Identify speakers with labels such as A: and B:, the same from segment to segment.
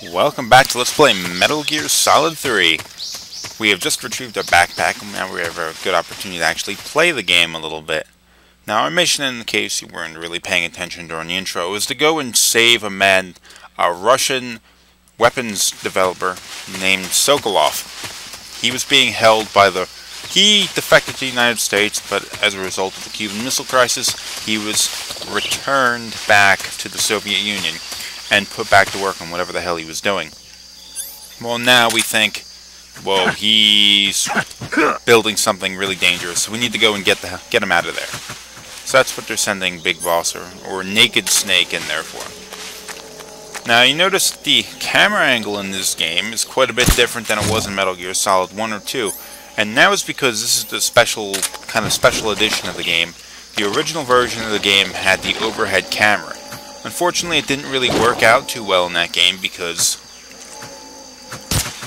A: Welcome back to Let's Play Metal Gear Solid 3. We have just retrieved our backpack, and now we have a good opportunity to actually play the game a little bit. Now, our mission, in case you weren't really paying attention during the intro, is to go and save a Russian weapons developer named Sokolov. He was being held by He defected to the United States, but as a result of the Cuban Missile Crisis, he was returned back to the Soviet Union and put back to work on whatever the hell he was doing. Well, now we think, well, he's building something really dangerous, so we need to go and get him out of there. So that's what they're sending Big Boss or Naked Snake in there for. Now, you notice the camera angle in this game is quite a bit different than it was in Metal Gear Solid 1 or 2. And that was because this is the special edition of the game. The original version of the game had the overhead camera. Unfortunately, it didn't really work out too well in that game because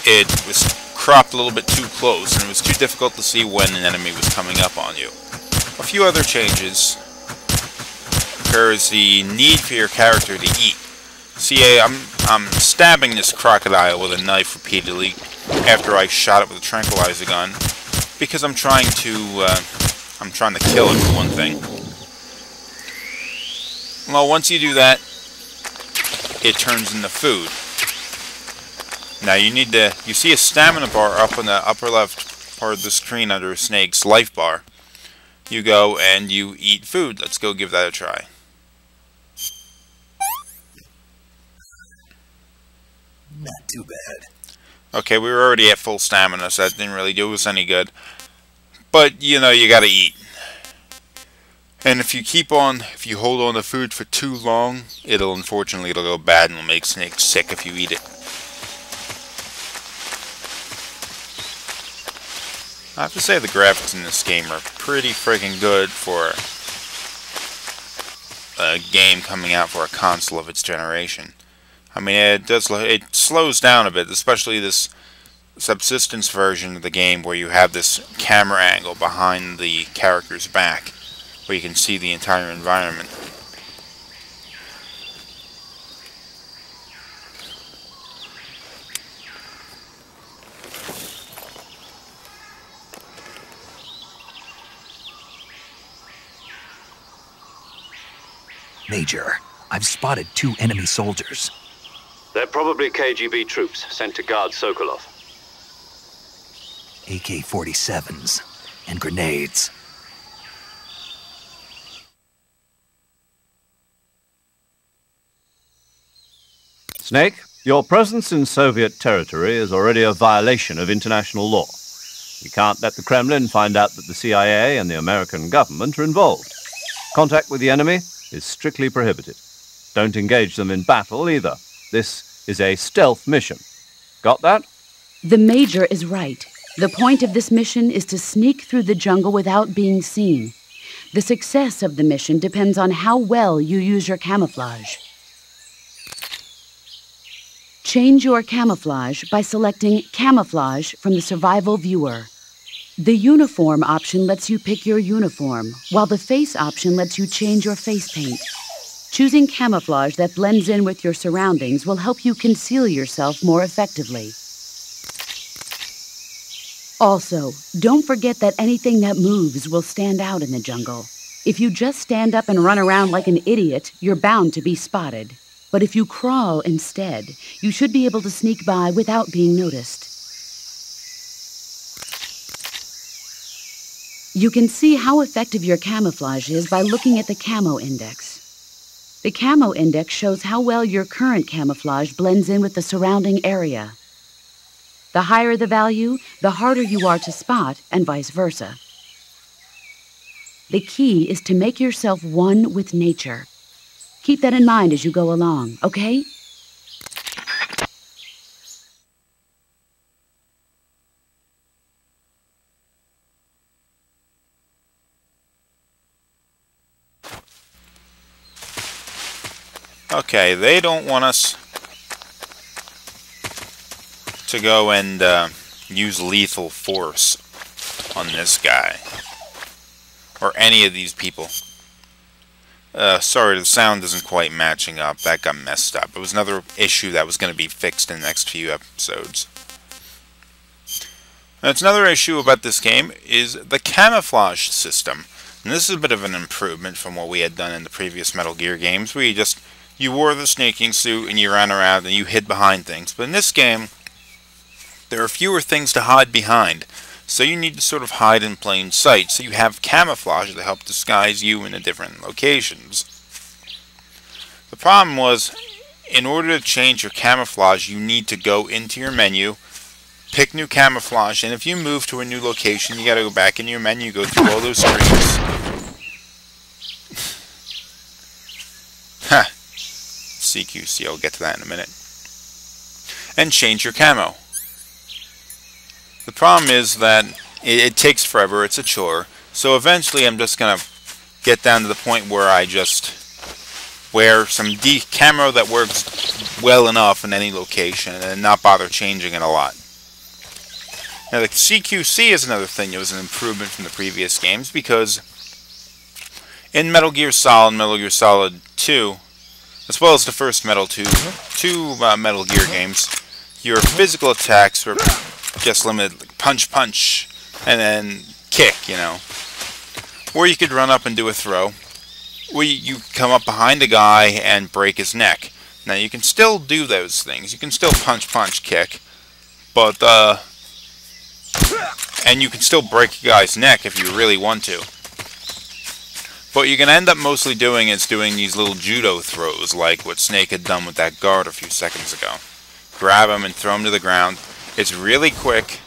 A: it was cropped a little bit too close and it was too difficult to see when an enemy was coming up on you. A few other changes occurs the need for your character to eat. See, I'm stabbing this crocodile with a knife repeatedly after I shot it with a tranquilizer gun because I'm trying to kill it for one thing. Well, once you do that, it turns into food. Now you see a stamina bar up in the upper left part of the screen under Snake's life bar. You go and you eat food. Let's go give that a try.
B: Not too bad.
A: Okay, we were already at full stamina, so that didn't really do us any good. But, you know, you gotta eat. And if you hold on to food for too long, unfortunately it'll go bad and it'll make Snake sick if you eat it. I have to say the graphics in this game are pretty freaking good for a game coming out for a console of its generation. I mean, it slows down a bit, especially this subsistence version of the game where you have this camera angle behind the character's back, where you can see the entire environment.
B: Major, I've spotted 2 enemy soldiers.
C: They're probably KGB troops sent to guard Sokolov.
B: AK-47s and grenades.
D: Snake, your presence in Soviet territory is already a violation of international law. We can't let the Kremlin find out that the CIA and the American government are involved. Contact with the enemy is strictly prohibited. Don't engage them in battle either. This is a stealth mission. Got that?
E: The Major is right. The point of this mission is to sneak through the jungle without being seen. The success of the mission depends on how well you use your camouflage. Change your camouflage by selecting Camouflage from the Survival Viewer. The Uniform option lets you pick your uniform, while the Face option lets you change your face paint. Choosing camouflage that blends in with your surroundings will help you conceal yourself more effectively. Also, don't forget that anything that moves will stand out in the jungle. If you just stand up and run around like an idiot, you're bound to be spotted. But if you crawl instead, you should be able to sneak by without being noticed. You can see how effective your camouflage is by looking at the Camo Index. The Camo Index shows how well your current camouflage blends in with the surrounding area. The higher the value, the harder you are to spot, and vice versa. The key is to make yourself one with nature. Keep that in mind as you go along, okay?
A: Okay, they don't want us to go and use lethal force on this guy or any of these people. Sorry, the sound isn't quite matching up. That got messed up. It was another issue that was going to be fixed in the next few episodes. That's another issue about this game is the camouflage system. And this is a bit of an improvement from what we had done in the previous Metal Gear games, where you wore the snaking suit and you ran around and you hid behind things. But in this game, there are fewer things to hide behind. So you need to sort of hide in plain sight. So you have camouflage to help disguise you in the different locations. The problem was, in order to change your camouflage, you need to go into your menu, pick new camouflage, and if you move to a new location, you gotta go back in your menu, go through all those screens. Ha! CQC, I'll get to that in a minute. And change your camo. The problem is that it takes forever, it's a chore, so eventually I'm just going to get down to the point where I just wear some camo that works well enough in any location and not bother changing it a lot. Now the CQC is another thing that was an improvement from the previous games, because in Metal Gear Solid, Metal Gear Solid 2, as well as the first Metal Gear games, your physical attacks were just limited, like punch, and then kick, you know. Or you could run up and do a throw. Or you come up behind a guy and break his neck. Now you can still do those things. You can still punch, kick. But, and you can still break a guy's neck if you really want to. But you're going to end up mostly doing these little judo throws, like what Snake had done with that guard a few seconds ago. Grab him and throw him to the ground. It's really quick,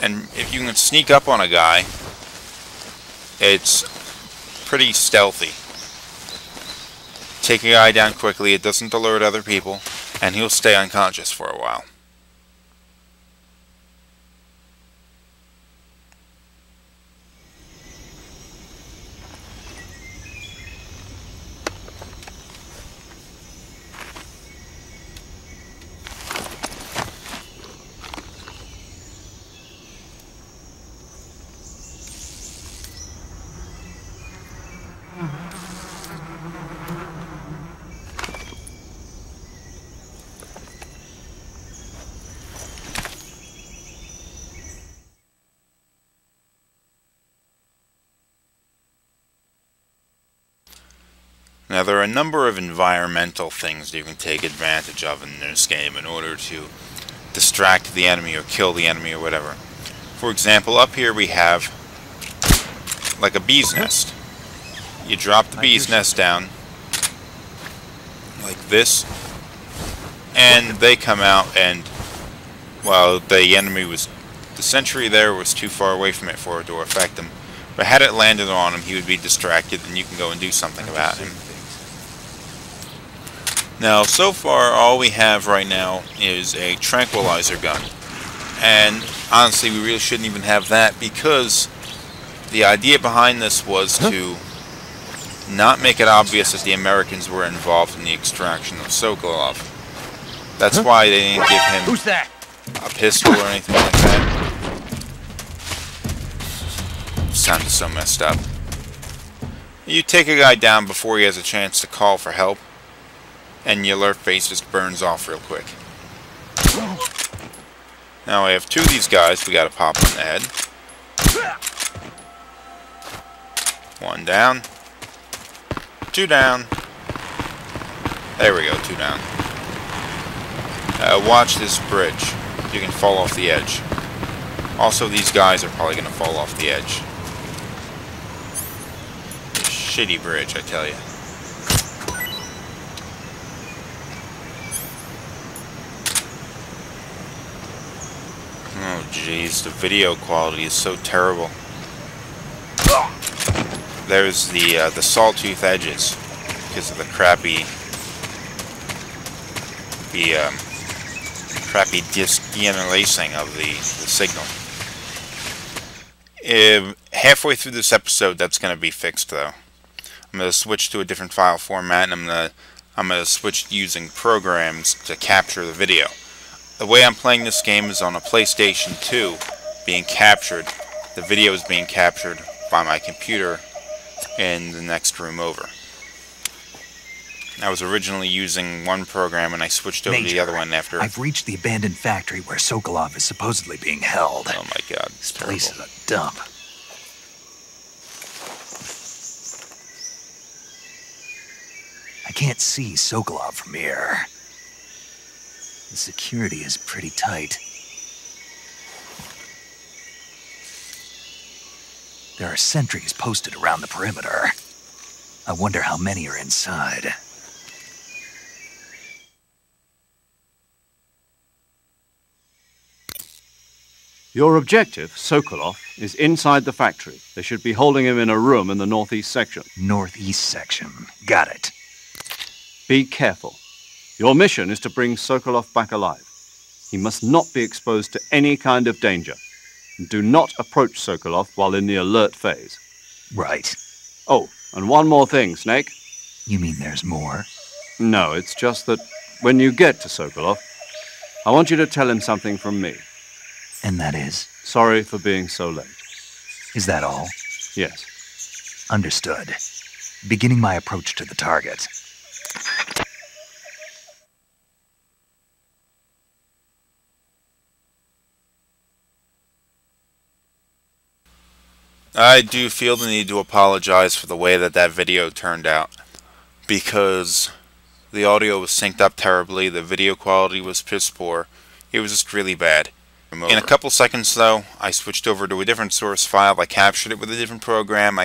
A: and if you can sneak up on a guy, it's pretty stealthy. Take a guy down quickly, it doesn't alert other people, and he'll stay unconscious for a while. Now, there are a number of environmental things that you can take advantage of in this game in order to distract the enemy or kill the enemy or whatever. For example, up here we have like a bee's nest. You drop the bee's nest down like this, and they come out, and well, the sentry there was too far away from it for it to affect him. But had it landed on him, he would be distracted, and you can go and do something about him. Now, so far, all we have right now is a tranquilizer gun. And honestly, we really shouldn't even have that, because the idea behind this was to not make it obvious that the Americans were involved in the extraction of Sokolov. That's why they didn't give him a pistol or anything like that. Sounded so messed up. You take a guy down before he has a chance to call for help, and your alert face just burns off real quick. Now I have two of these guys we gotta pop on the head. One down. Two down. There we go, two down. Watch this bridge. You can fall off the edge. Also, these guys are probably gonna fall off the edge. Shitty bridge, I tell you. Oh jeez, the video quality is so terrible. There's the sawtooth edges because of the crappy de-interlacing of the signal. Halfway through this episode, that's going to be fixed though. I'm going to switch to a different file format, and I'm going to switch using programs to capture the video. The way I'm playing this game is on a PlayStation 2 being captured. The video is being captured by my computer in the next room over. I was originally using one program and I switched over to the other one after...
B: I've reached the abandoned factory where Sokolov is supposedly being held.
A: Oh my god,
B: This
A: terrible.
B: place is a dump. I can't see Sokolov from here. The security is pretty tight. There are sentries posted around the perimeter. I wonder how many are inside.
D: Your objective, Sokolov, is inside the factory. They should be holding him in a room in the northeast section.
B: Northeast section. Got it.
D: Be careful. Your mission is to bring Sokolov back alive. He must not be exposed to any kind of danger. Do not approach Sokolov while in the alert phase.
B: Right.
D: Oh, and one more thing, Snake.
B: You mean there's more?
D: No, it's just that when you get to Sokolov, I want you to tell him something from me.
B: And that is?
D: Sorry for being so late.
B: Is that all?
D: Yes.
B: Understood. Beginning my approach to the target.
A: I do feel the need to apologize for the way that video turned out, because the audio was synced up terribly, the video quality was piss poor, it was just really bad. In a couple seconds though, I switched over to a different source file, I captured it with a different program,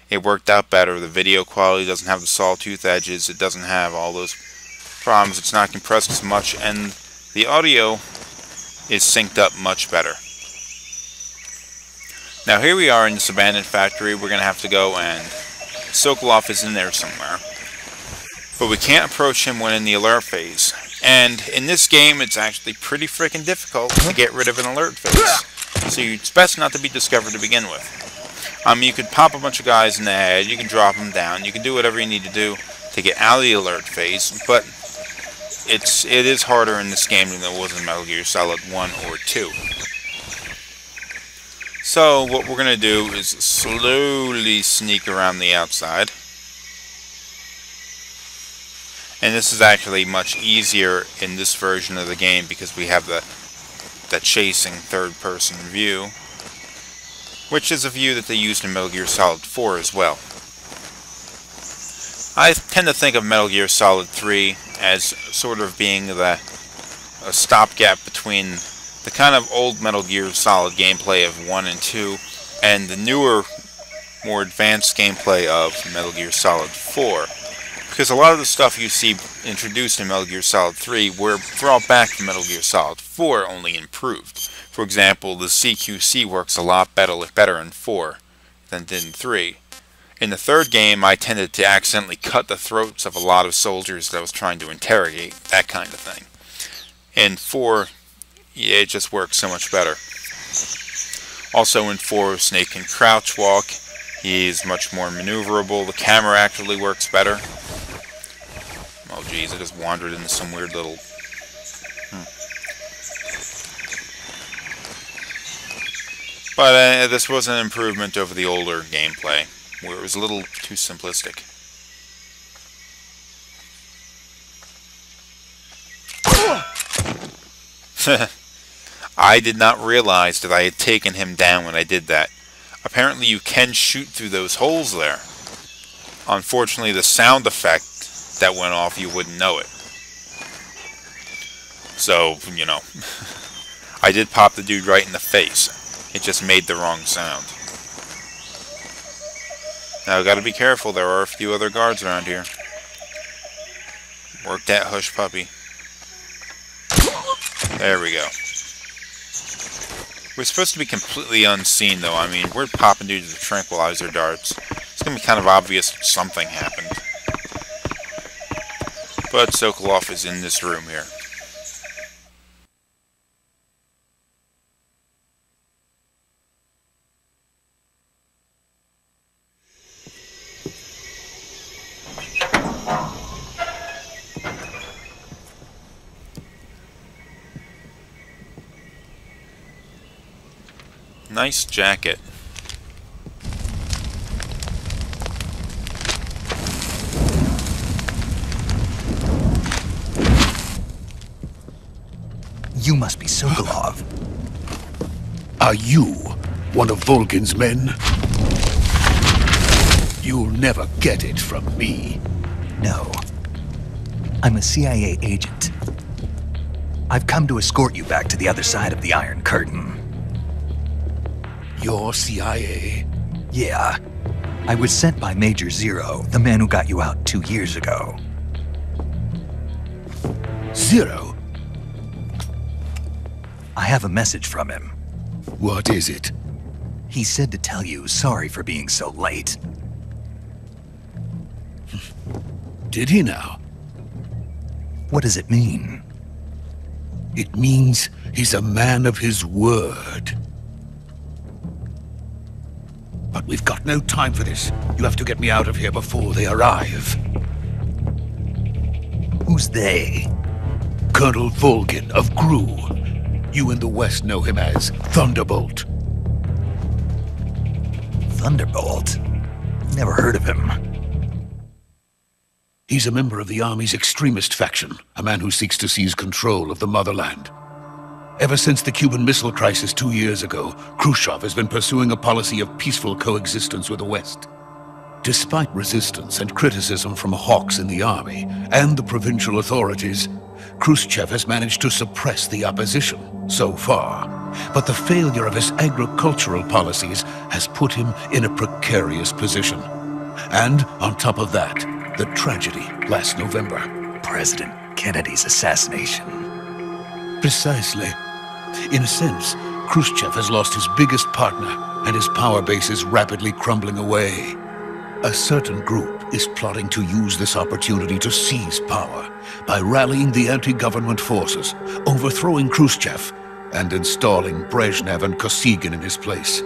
A: it worked out better, the video quality doesn't have the sawtooth edges, it doesn't have all those problems, it's not compressed as much, and the audio is synced up much better. Now here we are in this abandoned factory. We're going to have to go, and Sokolov is in there somewhere. But we can't approach him when in the alert phase. And in this game, it's actually pretty freaking difficult to get rid of an alert phase. So it's best not to be discovered to begin with. You could pop a bunch of guys in the head, you can drop them down, you can do whatever you need to do to get out of the alert phase, but it is harder in this game than it was in Metal Gear Solid 1 or 2. So what we're going to do is slowly sneak around the outside. And this is actually much easier in this version of the game because we have the chasing third-person view, which is a view that they used in Metal Gear Solid 4 as well. I tend to think of Metal Gear Solid 3 as sort of being a stopgap between the kind of old Metal Gear Solid gameplay of 1 and 2, and the newer, more advanced gameplay of Metal Gear Solid 4. Because a lot of the stuff you see introduced in Metal Gear Solid 3 were brought back from Metal Gear Solid 4, only improved. For example, the CQC works a lot better in 4 than it did in 3. In the third game, I tended to accidentally cut the throats of a lot of soldiers that I was trying to interrogate, that kind of thing. In 4, yeah, it just works so much better. Also in 4, Snake can crouch walk. He's much more maneuverable. The camera actually works better. Oh geez, I just wandered into some weird little... But this was an improvement over the older gameplay, where it was a little too simplistic. I did not realize that I had taken him down when I did that. Apparently you can shoot through those holes there. Unfortunately, the sound effect that went off, you wouldn't know it. So, you know, I did pop the dude right in the face. It just made the wrong sound. Now, gotta be careful, there are a few other guards around here. Work that hush puppy. There we go. We're supposed to be completely unseen, though. I mean, we're popping dudes with tranquilizer darts. It's going to be kind of obvious that something happened. But Sokolov is in this room here. Nice jacket.
B: You must be Sokolov.
F: Are you one of Volgin's men? You'll never get it from me.
B: No. I'm a CIA agent. I've come to escort you back to the other side of the Iron Curtain.
F: You're CIA?
B: Yeah. I was sent by Major Zero, the man who got you out 2 years ago.
F: Zero?
B: I have a message from him.
F: What is it?
B: He said to tell you sorry for being so late.
F: Did he now?
B: What does it mean?
F: It means he's a man of his word. But we've got no time for this. You'll have to get me out of here before they arrive.
B: Who's they?
F: Colonel Volgin of GRU. You in the West know him as Thunderbolt.
B: Thunderbolt? Never heard of him.
F: He's a member of the Army's extremist faction, a man who seeks to seize control of the motherland. Ever since the Cuban Missile Crisis 2 years ago, Khrushchev has been pursuing a policy of peaceful coexistence with the West. Despite resistance and criticism from hawks in the army and the provincial authorities, Khrushchev has managed to suppress the opposition so far. But the failure of his agricultural policies has put him in a precarious position. And on top of that, the tragedy last November.
B: President Kennedy's assassination.
F: Precisely. In a sense, Khrushchev has lost his biggest partner, and his power base is rapidly crumbling away. A certain group is plotting to use this opportunity to seize power by rallying the anti-government forces, overthrowing Khrushchev, and installing Brezhnev and Kosygin in his place.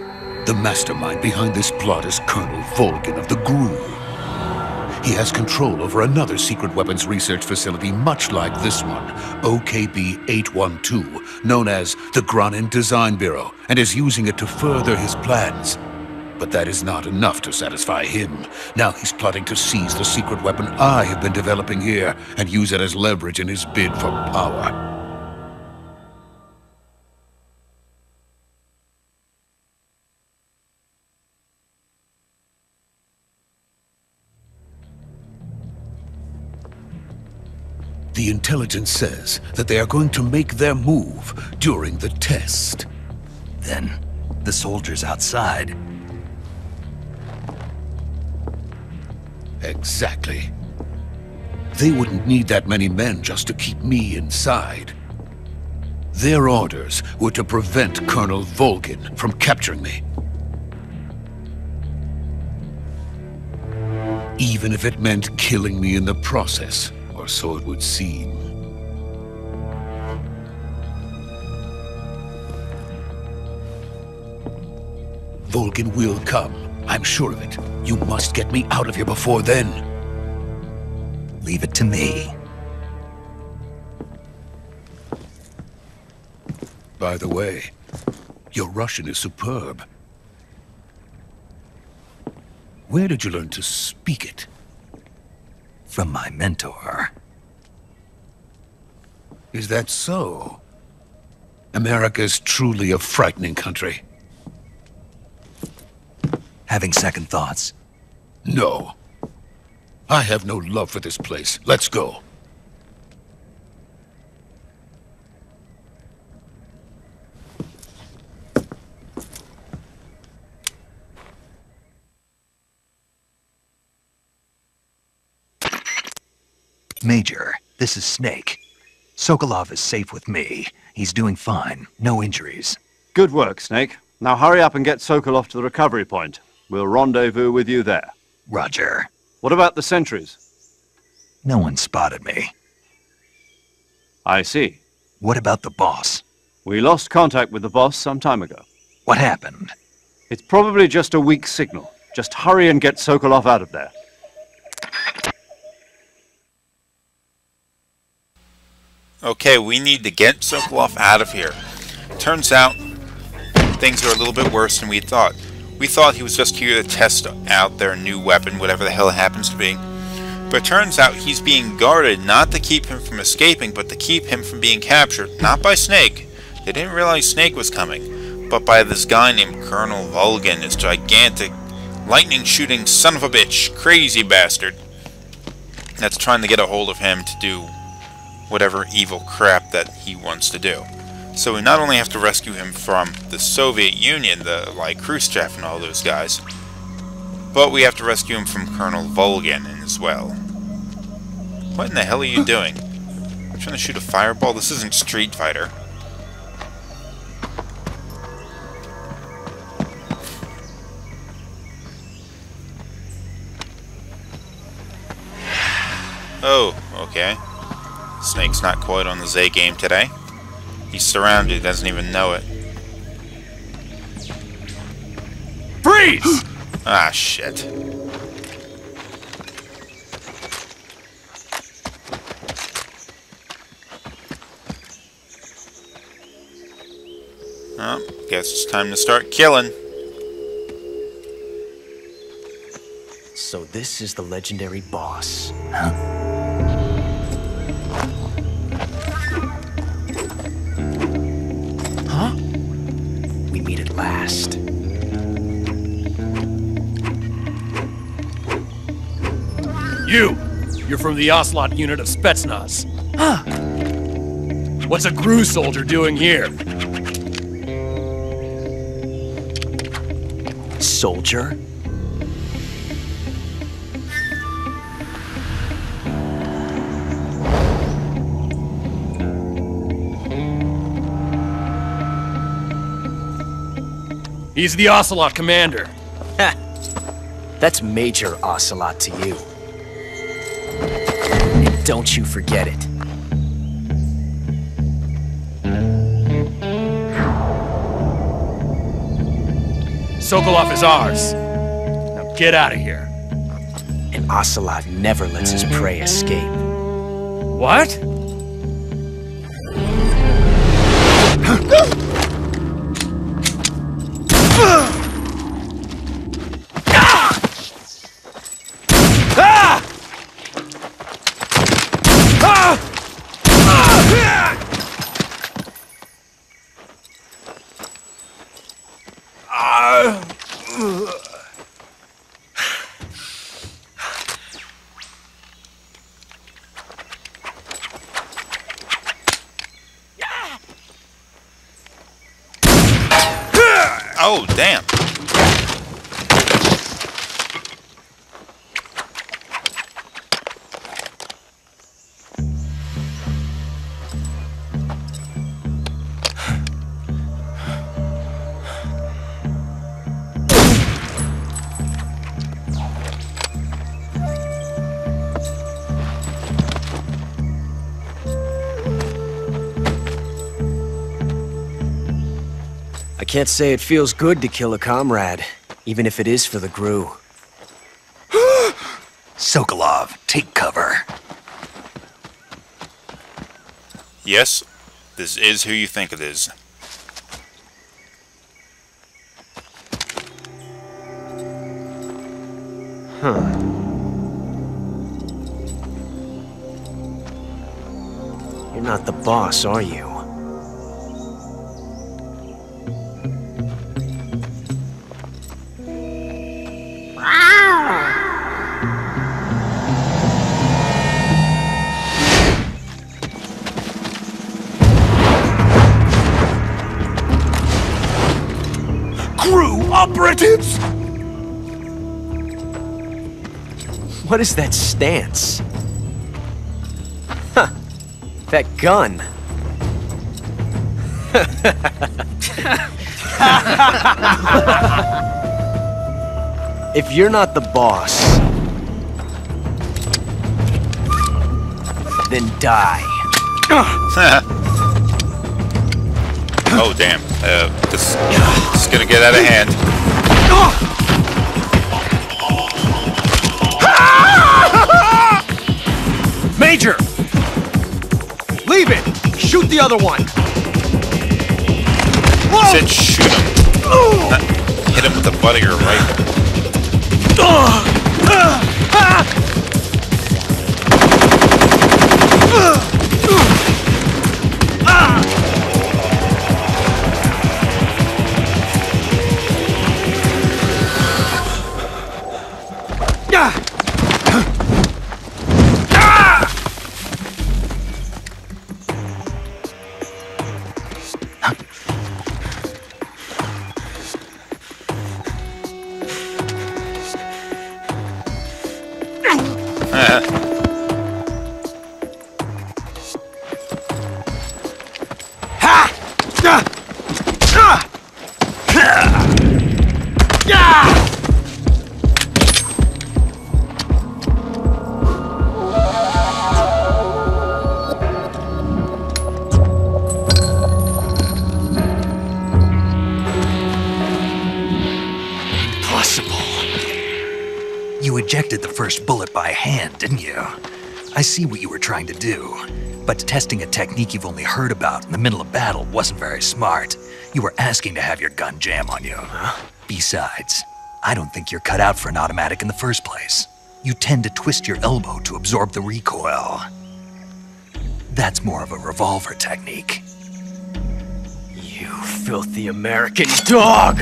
F: The mastermind behind this plot is Colonel Volgin of the GRU. He has control over another secret weapons research facility much like this one, OKB-812, known as the Granin Design Bureau, and is using it to further his plans. But that is not enough to satisfy him. Now he's plotting to seize the secret weapon I have been developing here and use it as leverage in his bid for power. The intelligence says that they are going to make their move during the test.
B: Then, the soldiers outside.
F: Exactly. They wouldn't need that many men just to keep me inside. Their orders were to prevent Colonel Volgin from capturing me. Even if it meant killing me in the process. Or so it would seem. Volgin will come. I'm sure of it. You must get me out of here before then.
B: Leave it to me.
F: By the way, your Russian is superb. Where did you learn to speak it?
B: From my mentor.
F: Is that so? America is truly a frightening country.
B: Having second thoughts?
F: No. I have no love for this place. Let's go.
B: Major, this is Snake. Sokolov is safe with me. He's doing fine. No injuries.
D: Good work, Snake. Now hurry up and get Sokolov to the recovery point. We'll rendezvous with you there.
B: Roger.
D: What about the sentries?
B: No one spotted me.
D: I see.
B: What about the boss?
D: We lost contact with the boss some time ago.
B: What happened?
D: It's probably just a weak signal. Just hurry and get Sokolov out of there.
A: Okay, we need to get Sokolov out of here. Turns out, things are a little bit worse than we thought. We thought he was just here to test out their new weapon, whatever the hell it happens to be. But turns out he's being guarded not to keep him from escaping, but to keep him from being captured, not by Snake. They didn't realize Snake was coming, but by this guy named Colonel Vulgan, this gigantic, lightning-shooting son of a bitch, crazy bastard, that's trying to get a hold of him to do whatever evil crap that he wants to do. So we not only have to rescue him from the Soviet Union, like Khrushchev and all those guys, but we have to rescue him from Colonel Vulgan as well. What in the hell are you doing? I'm trying to shoot a fireball? This isn't Street Fighter. Oh, okay. Snake's not quite on the Z game today. He's surrounded, he doesn't even know it.
G: Freeze!
A: Ah, shit. Well, guess it's time to start killing.
H: So this is the legendary boss. Huh? We meet at last.
G: You're from the Ocelot unit of Spetsnaz.
H: Huh?
G: What's a GRU soldier doing here?
H: Soldier?
G: He's the Ocelot commander.
H: Ha! That's Major Ocelot to you. And don't you forget it.
G: Sokolov is ours. Now get out of here.
H: And Ocelot never lets his prey escape.
G: What?
A: Oh, damn.
H: I can't say it feels good to kill a comrade, even if it is for the GRU.
B: Sokolov, take cover.
A: Yes, this is who you think it is.
H: Huh. You're not the boss, are you?
B: GRU operatives!
H: What is that stance? Huh. That gun. If you're not the boss, then die.
A: Oh, damn. This is gonna get out of hand.
G: Major! Leave it! Shoot the other one!
A: Said shoot him. Not hit him with the butt of your rifle.
B: You ejected the first bullet by hand, didn't you? I see what you were trying to do. But testing a technique you've only heard about in the middle of battle wasn't very smart. You were asking to have your gun jam on you. Besides, I don't think you're cut out for an automatic in the first place. You tend to twist your elbow to absorb the recoil. That's more of a revolver technique.
H: You filthy American dog!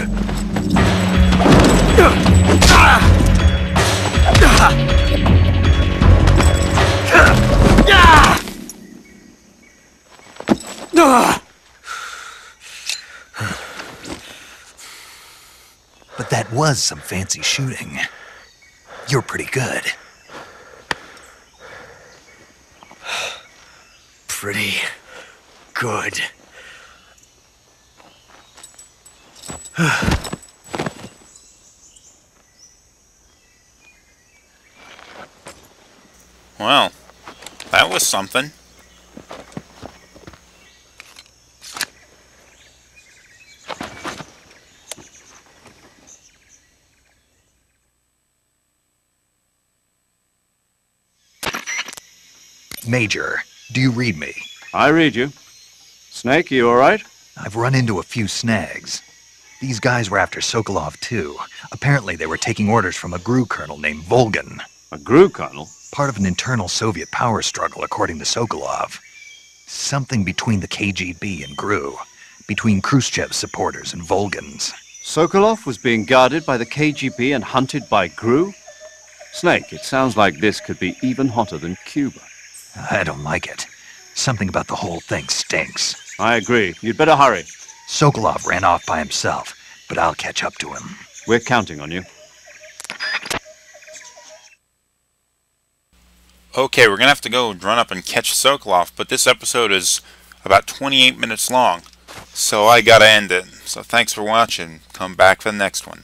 B: But that was some fancy shooting. You're pretty good.
H: Pretty good.
A: Well, that was something.
B: Major, do you read me?
D: I read you. Snake, you alright?
B: I've run into a few snags. These guys were after Sokolov too. Apparently they were taking orders from a GRU colonel named Volgin.
D: A GRU colonel?
B: Part of an internal Soviet power struggle, according to Sokolov. Something between the KGB and GRU. Between Khrushchev's supporters and Volgin's.
D: Sokolov was being guarded by the KGB and hunted by GRU? Snake, it sounds like this could be even hotter than Cuba.
B: I don't like it. Something about the whole thing stinks.
D: I agree. You'd better hurry.
B: Sokolov ran off by himself, but I'll catch up to him.
D: We're counting on you.
A: Okay, we're gonna have to go run up and catch Sokolov, but this episode is about 28 minutes long, so I gotta end it. So thanks for watching. Come back for the next one.